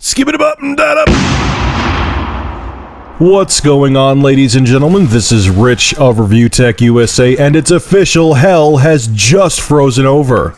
Skip it up and that up. What's going on, ladies and gentlemen? This is Rich of Review Tech USA, and it's official. Hell has just frozen over.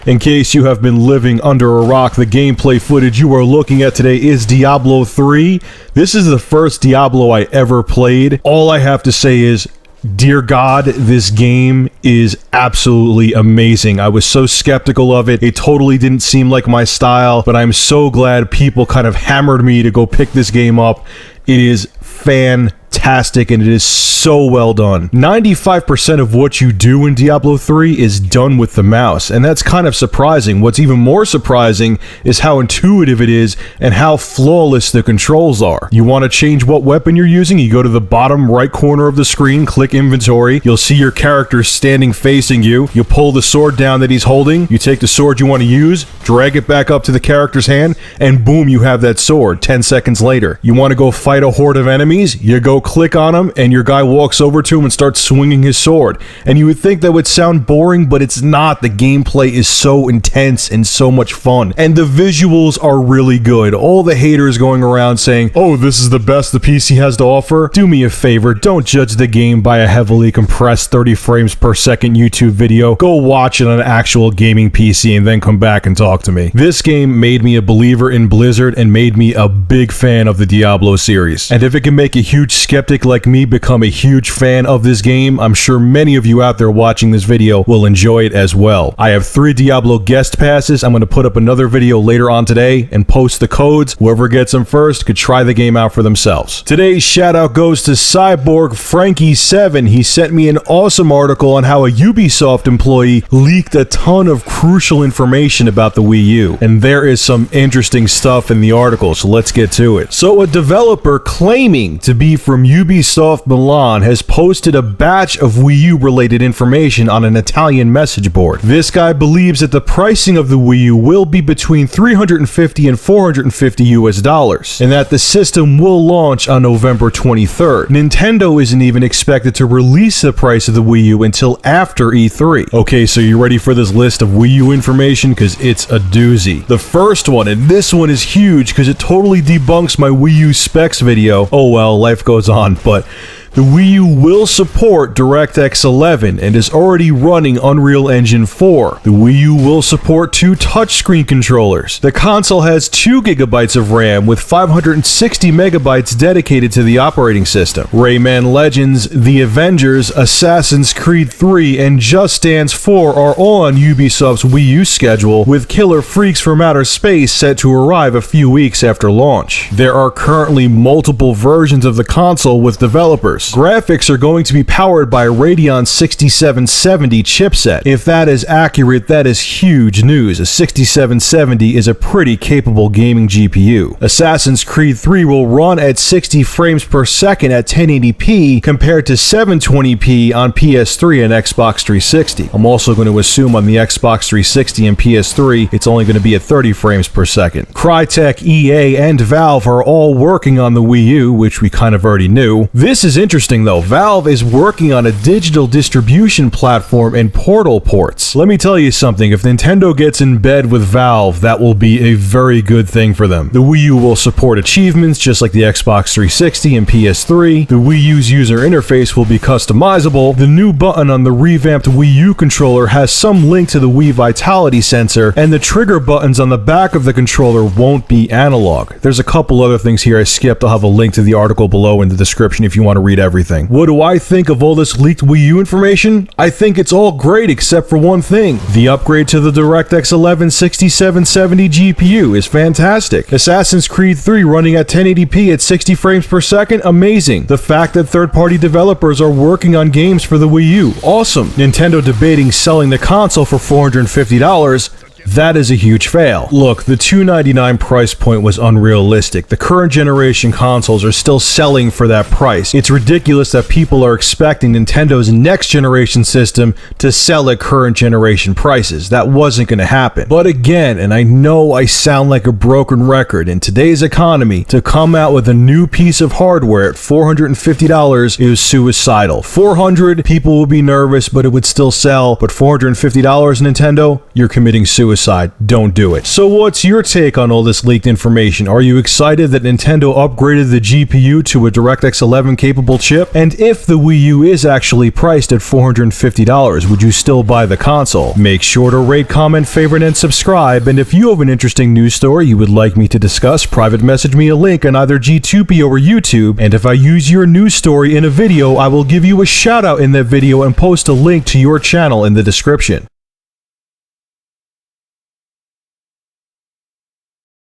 In case you have been living under a rock, the gameplay footage you are looking at today is Diablo 3. This is the first Diablo I ever played. All I have to say is, dear God, this game is absolutely amazing. I was so skeptical of it. It totally didn't seem like my style, but I'm so glad people kind of hammered me to go pick this game up. It is fantastic, and it is so well done. 95% of what you do in Diablo 3 is done with the mouse, and that's kind of surprising. What's even more surprising is how intuitive it is and how flawless the controls are. You want to change what weapon you're using, you go to the bottom right corner of the screen, click inventory, you'll see your character standing facing you, you pull the sword down that he's holding, you take the sword you want to use, drag it back up to the character's hand, and boom, you have that sword 10 seconds later. You want to go fight a horde of enemies, you go click on him, and your guy walks over to him and starts swinging his sword. And you would think that would sound boring, but it's not. The gameplay is so intense and so much fun. And the visuals are really good. All the haters going around saying, oh, this is the best the PC has to offer. Do me a favor, don't judge the game by a heavily compressed 30 frames per second YouTube video. Go watch it on an actual gaming PC and then come back and talk to me. This game made me a believer in Blizzard and made me a big fan of the Diablo series. And if it can make a huge skeptic like me become a huge fan of this game, I'm sure many of you out there watching this video will enjoy it as well. I have 3 Diablo guest passes. I'm going to put up another video later on today and post the codes. Whoever gets them first could try the game out for themselves. Today's shout out goes to Cyborg Frankie7. He sent me an awesome article on how a Ubisoft employee leaked a ton of crucial information about the Wii U. And there is some interesting stuff in the article, so let's get to it. So a developer claiming to be from Ubisoft Milan has posted a batch of Wii U related information on an Italian message board. This guy believes that the pricing of the Wii U will be between $350 and $450 US, and that the system will launch on November 23rd. Nintendo isn't even expected to release the price of the Wii U until after E3. Okay, so you ready for this list of Wii U information? Because it's a doozy. The first one, and this one is huge because it totally debunks my Wii U specs video. Oh well, life goes on, but the Wii U will support DirectX 11 and is already running Unreal Engine 4. The Wii U will support 2 touchscreen controllers. The console has 2 GB of RAM with 560 MB dedicated to the operating system. Rayman Legends, The Avengers, Assassin's Creed 3, and Just Dance 4 are on Ubisoft's Wii U schedule, with Killer Freaks from Outer Space set to arrive a few weeks after launch. There are currently multiple versions of the console with developers. Graphics are going to be powered by a Radeon 6770 chipset. If that is accurate, that is huge news. A 6770 is a pretty capable gaming GPU. Assassin's Creed 3 will run at 60 frames per second at 1080p compared to 720p on PS3 and Xbox 360. I'm also going to assume on the Xbox 360 and PS3 it's only going to be at 30 frames per second. Crytek, EA, and Valve are all working on the Wii U, which we kind of already knew. This is interesting though. Valve is working on a digital distribution platform and Portal ports. Let me tell you something, if Nintendo gets in bed with Valve, that will be a very good thing for them. The Wii U will support achievements just like the Xbox 360 and PS3. The Wii U's user interface will be customizable. The new button on the revamped Wii U controller has some link to the Wii Vitality sensor, and the trigger buttons on the back of the controller won't be analog. There's a couple other things here I skipped. I'll have a link to the article below in the description if you want to read everything. What do I think of all this leaked Wii U information? I think it's all great except for one thing. The upgrade to the DirectX 11 6770 GPU is fantastic. Assassin's Creed 3 running at 1080p at 60 frames per second, amazing. The fact that third-party developers are working on games for the Wii U, awesome. Nintendo debating selling the console for $450, That is a huge fail. Look, the $299 price point was unrealistic. The current generation consoles are still selling for that price. It's ridiculous that people are expecting Nintendo's next generation system to sell at current generation prices. That wasn't going to happen. But again, and I know I sound like a broken record, in today's economy, to come out with a new piece of hardware at $450 is suicidal. $400, people would be nervous, but it would still sell. But $450 Nintendo, you're committing suicide. Don't do it. So what's your take on all this leaked information? Are you excited that Nintendo upgraded the GPU to a DirectX 11 capable chip? And if the Wii U is actually priced at $450, would you still buy the console? Make sure to rate, comment, favorite, and subscribe. And if you have an interesting news story you would like me to discuss, private message me a link on either G2P or YouTube. And if I use your news story in a video, I will give you a shout out in that video and post a link to your channel in the description.